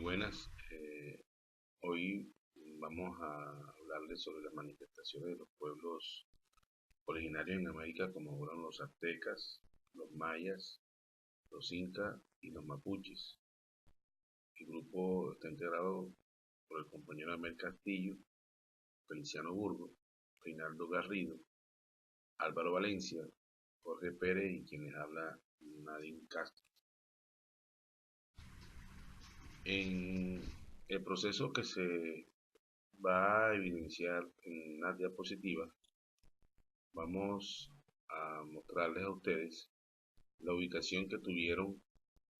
Buenas. Hoy vamos a hablarles sobre las manifestaciones de los pueblos originarios en América, como fueron los aztecas, los mayas, los incas y los mapuches. El grupo está integrado por el compañero Amel Castillo, Feliciano Burgos, Reinaldo Garrido, Álvaro Valencia, Jorge Pérez y quien les habla, Nadine Castro. En el proceso que se va a evidenciar en una diapositiva, vamos a mostrarles a ustedes la ubicación que tuvieron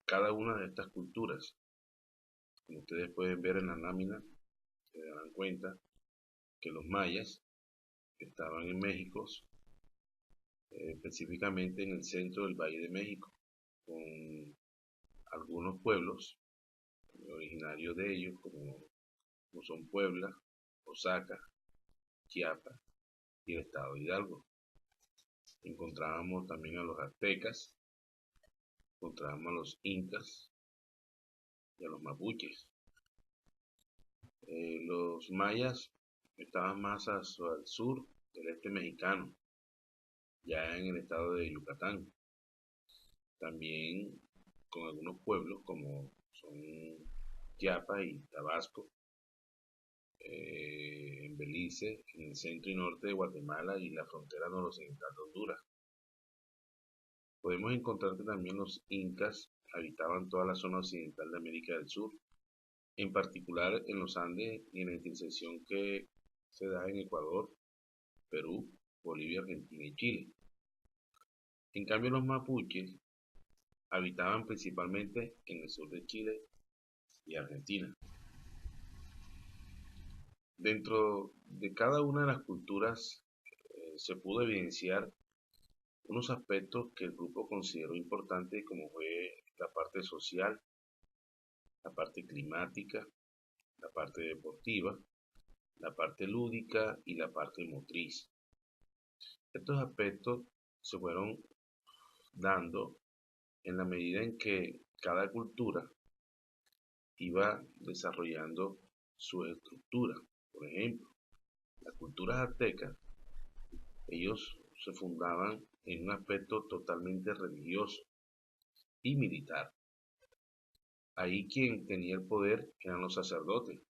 cada una de estas culturas. Como ustedes pueden ver en la lámina, se darán cuenta que los mayas estaban en México, específicamente en el centro del Valle de México, con algunos pueblos originarios de ellos, como son Puebla, Oaxaca, Chiapas y el estado de Hidalgo. Encontrábamos también a los aztecas, encontrábamos a los incas y a los mapuches. Los mayas estaban más al sur del este mexicano, ya en el estado de Yucatán. También con algunos pueblos como son Chiapas y Tabasco, en Belice, en el centro y norte de Guatemala y la frontera noroccidental de Honduras. Podemos encontrar que también los incas habitaban toda la zona occidental de América del Sur, en particular en los Andes y en la intersección que se da en Ecuador, Perú, Bolivia, Argentina y Chile. En cambio, los mapuches habitaban principalmente en el sur de Chile y Argentina. Dentro de cada una de las culturas se pudo evidenciar unos aspectos que el grupo consideró importantes, como fue la parte social, la parte climática, la parte deportiva, la parte lúdica y la parte motriz. Estos aspectos se fueron dando en la medida en que cada cultura iba desarrollando su estructura. Por ejemplo, las culturas aztecas, ellos se fundaban en un aspecto totalmente religioso y militar. Ahí quien tenía el poder eran los sacerdotes.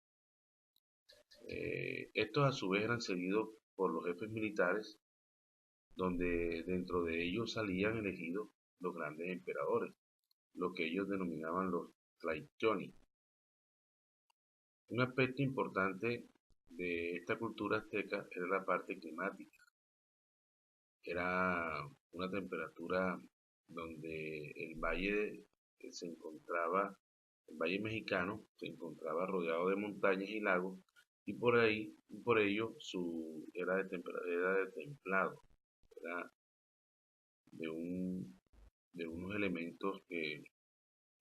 Estos a su vez eran seguidos por los jefes militares, donde dentro de ellos salían elegidos los grandes emperadores, lo que ellos denominaban los Tlaictioni. Un aspecto importante de esta cultura azteca era la parte climática. Era una temperatura donde el valle mexicano se encontraba rodeado de montañas y lagos, y por ello era de templado, era de, un, de unos elementos que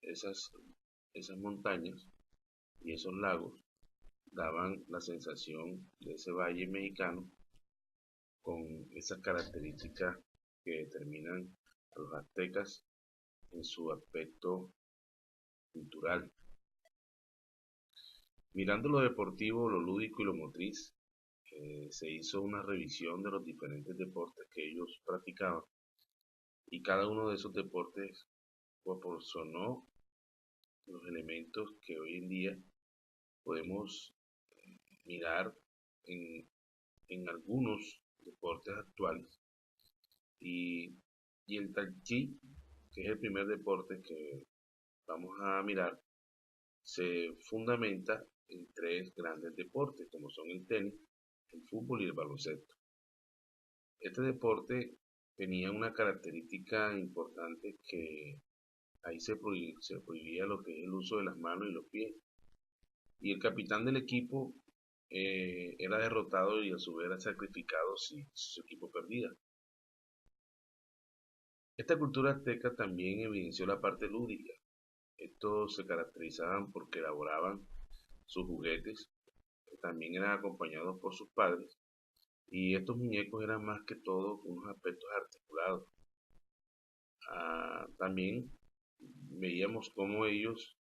esas, esas montañas y esos lagos daban la sensación de ese valle mexicano con esas características que determinan a los aztecas en su aspecto cultural. Mirando lo deportivo, lo lúdico y lo motriz, se hizo una revisión de los diferentes deportes que ellos practicaban, y cada uno de esos deportes proporcionó los elementos que hoy en día podemos mirar en, en algunos deportes actuales. Y, y el Tai Chi, que es el primer deporte que vamos a mirar, se fundamenta en tres grandes deportes, como son el tenis, el fútbol y el baloncesto. Este deporte tenía una característica importante, que ahí se prohibía lo que es el uso de las manos y los pies. Y el capitán del equipo era derrotado y a su vez era sacrificado si su equipo perdía. Esta cultura azteca también evidenció la parte lúdica. Estos se caracterizaban porque elaboraban sus juguetes, que también eran acompañados por sus padres, y estos muñecos eran más que todo unos aspectos articulados. También veíamos cómo ellos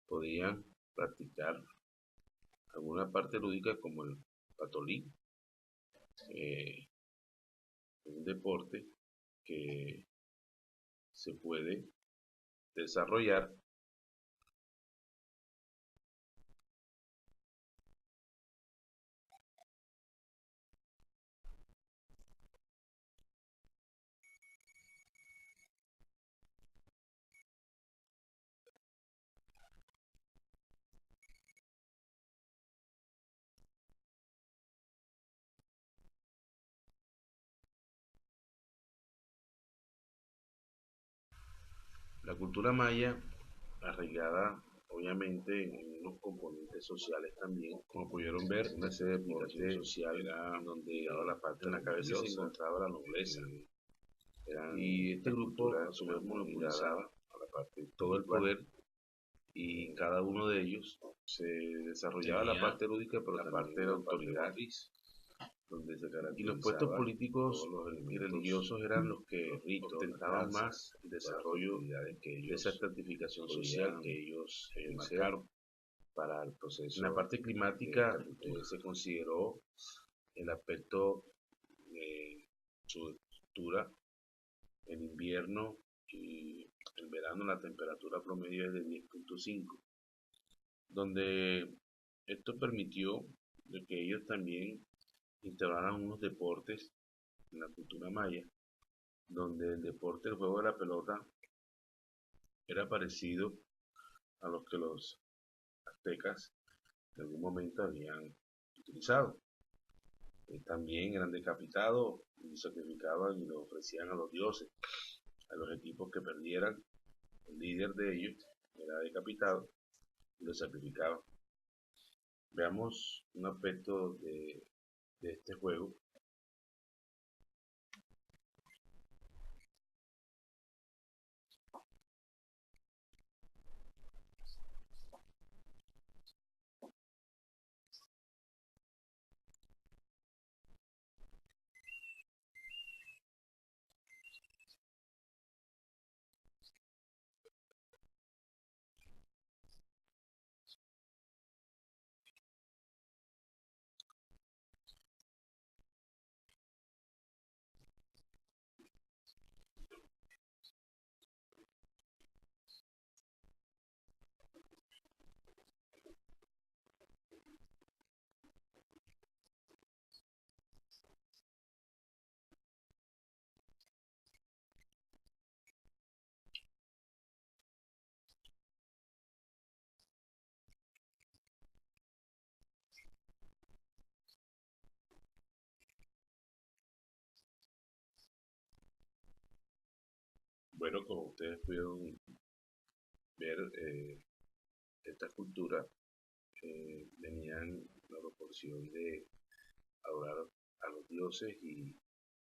podían practicar alguna parte lúdica como el patolín, eh, un deporte que se puede desarrollar la cultura maya, arraigada obviamente en unos componentes sociales también, como pudieron ver, una serie de aplicación social era donde la parte en la cabeza se encontraba la nobleza, y este grupo a su vez monopolizaba a la parte todo el poder, y cada uno de ellos se desarrollaba la parte lúdica, pero la parte de la autoridad, donde se y los puestos políticos y religiosos eran los que ostentaban más el desarrollo de esa estratificación social que ellos marcaron para el proceso. En la parte climática se consideró el aspecto de su estructura. En invierno y en verano la temperatura promedio es de 10.5, donde esto permitió de que ellos también instauraran unos deportes en la cultura maya, donde el deporte, el juego de la pelota, era parecido a los que los aztecas en algún momento habían utilizado. También eran decapitados y sacrificaban y lo ofrecían a los dioses. A los equipos que perdieran, el líder de ellos era decapitado y lo sacrificaban. Veamos un aspecto de este juego. Bueno, como ustedes pudieron ver, esta cultura tenían la proporción de adorar a los dioses, y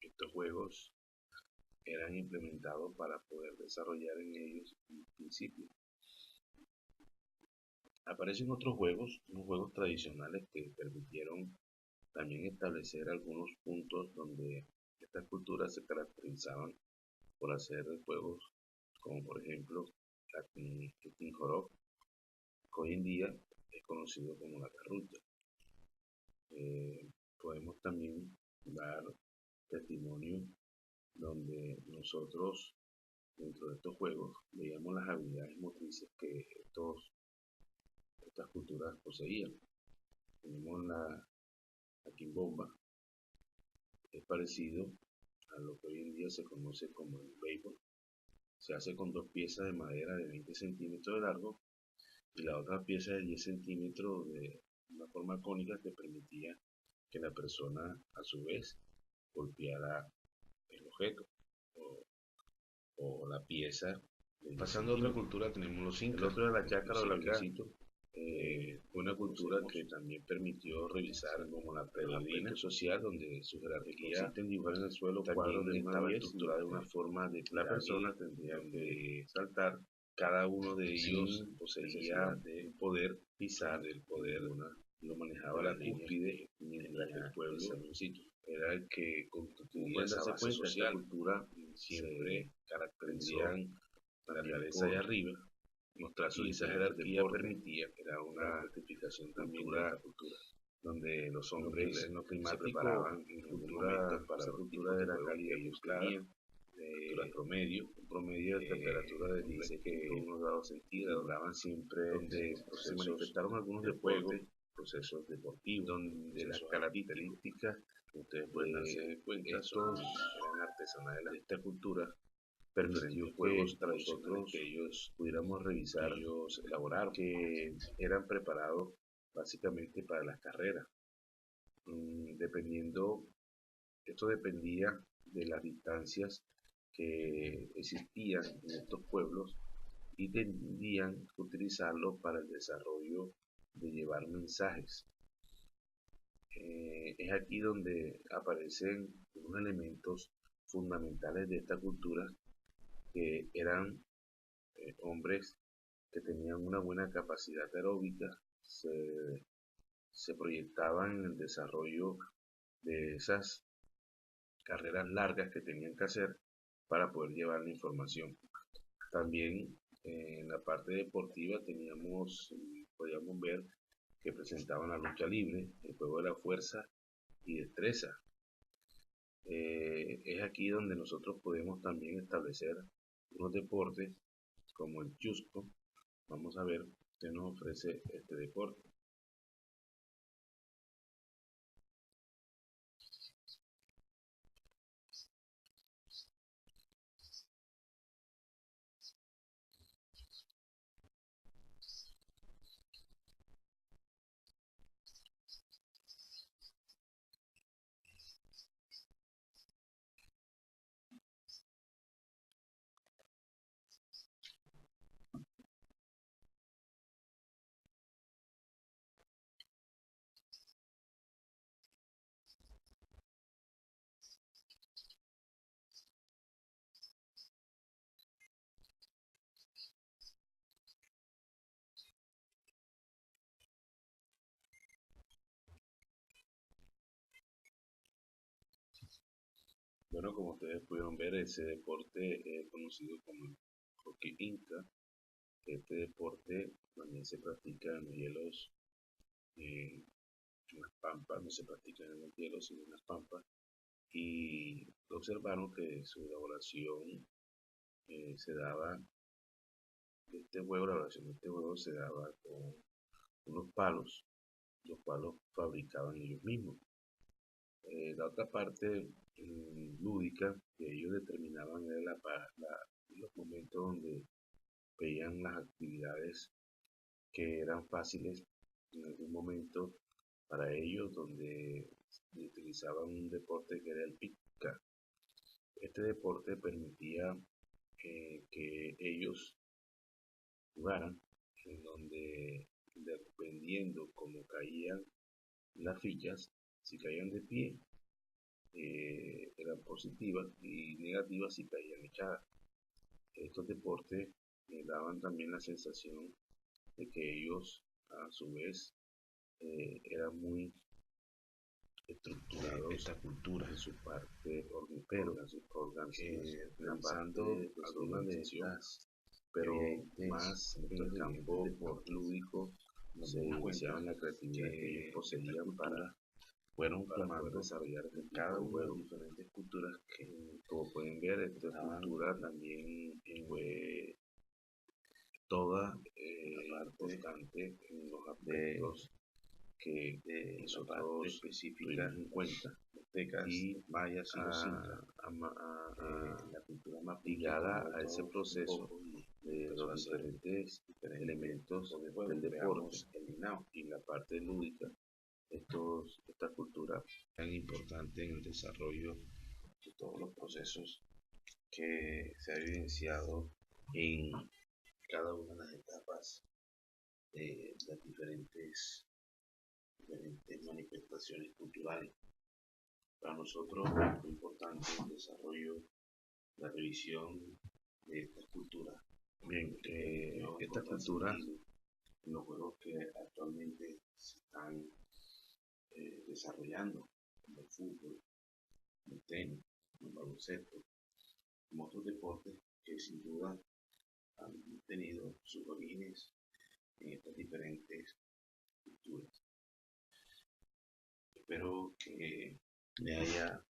estos juegos eran implementados para poder desarrollar en ellos un principio. Aparecen otros juegos, unos juegos tradicionales que permitieron también establecer algunos puntos donde estas culturas se caracterizaban por hacer juegos como por ejemplo el Tinjoró, que hoy en día es conocido como la carrucha. Podemos también dar testimonio donde nosotros dentro de estos juegos veíamos las habilidades motrices que estas culturas poseían. Tenemos la quimbomba, es parecido a lo que hoy en día se conoce como el béisbol. Se hace con dos piezas de madera de 20 centímetros de largo y la otra pieza de 10 centímetros de una forma cónica que permitía que la persona a su vez golpeara el objeto o la pieza. Pasando a otra cultura tenemos los incas. El otro de la chácara o la casito. Fue una cultura que también permitió revisar como la predominancia social, donde su jerarquía consiste en dibujar en el suelo cuadros de estaba estructurada de una forma de que la persona tendría que saltar. Cada uno de ellos poseía de poder pisar, el poder lo manejaba la cúspide, mientras que el pueblo era el que constituía esa base social. Esta cultura siempre caracterizan la realeza de arriba mostrar su jerarquía permitía, era una certificación también de la cultura, donde los hombres en lo climático se preparaban en cultura para la cultura de la calidad ellos tenían, cultura promedio, un promedio de temperatura de 16.1 grados centígrados, hablaban siempre donde se manifestaron algunos deportes, procesos deportivos, donde las características que ustedes pueden darse cuenta estos eran artesanales de esta cultura permitió juegos tradicionales que ellos pudiéramos revisar, ellos elaboraron, que eran preparados básicamente para las carreras. Esto dependía de las distancias que existían en estos pueblos y tendían que utilizarlo para el desarrollo de llevar mensajes. Es aquí donde aparecen unos elementos fundamentales de esta cultura que eran hombres que tenían una buena capacidad aeróbica, se proyectaban en el desarrollo de esas carreras largas que tenían que hacer para poder llevar la información. También en la parte deportiva podíamos ver que presentaban la lucha libre, el juego de la fuerza y destreza. Es aquí donde nosotros podemos también establecer unos deportes como el chusco. Vamos a ver qué nos ofrece este deporte. Bueno, como ustedes pudieron ver, ese deporte es conocido como el hockey inca. Este deporte también se practica en los hielos, en las pampas, no se practica en los hielos, sino en las pampas. Y observaron que su elaboración se daba, la elaboración de este juego se daba con unos palos, los palos fabricaban ellos mismos. La otra parte lúdica que ellos determinaban era los momentos donde veían las actividades que eran fáciles en algún momento para ellos, donde utilizaban un deporte que era el pica. Este deporte permitía que ellos jugaran, en donde dependiendo cómo caían las fichas, si caían de pie, eran positivas y negativas si caían echadas. Estos deportes daban también la sensación de que ellos a su vez eran muy estructurados esta cultura en su parte organizando algunas de estas, pero más en el campo lúdico se iniciaban la creatividad que ellos poseían fueron tomando desarrollar cada una de las diferentes culturas que, como pueden ver, esta cultura también fue toda importante en los aspectos que nosotros tuvimos en cuenta, aztecas y mayas y los incas, la cultura más ligada a ese proceso de los diferentes elementos del deporte y la parte lúdica. Esta cultura tan importante en el desarrollo de todos los procesos que se ha evidenciado en cada una de las etapas de las diferentes manifestaciones culturales. Para nosotros es muy importante el desarrollo, la revisión de estas culturas. Bien, esta cultura, en los juegos que actualmente se están desarrollando, como el fútbol, el tenis, el baloncesto, como otros deportes que sin duda han tenido sus orígenes en estas diferentes culturas. Espero que le haya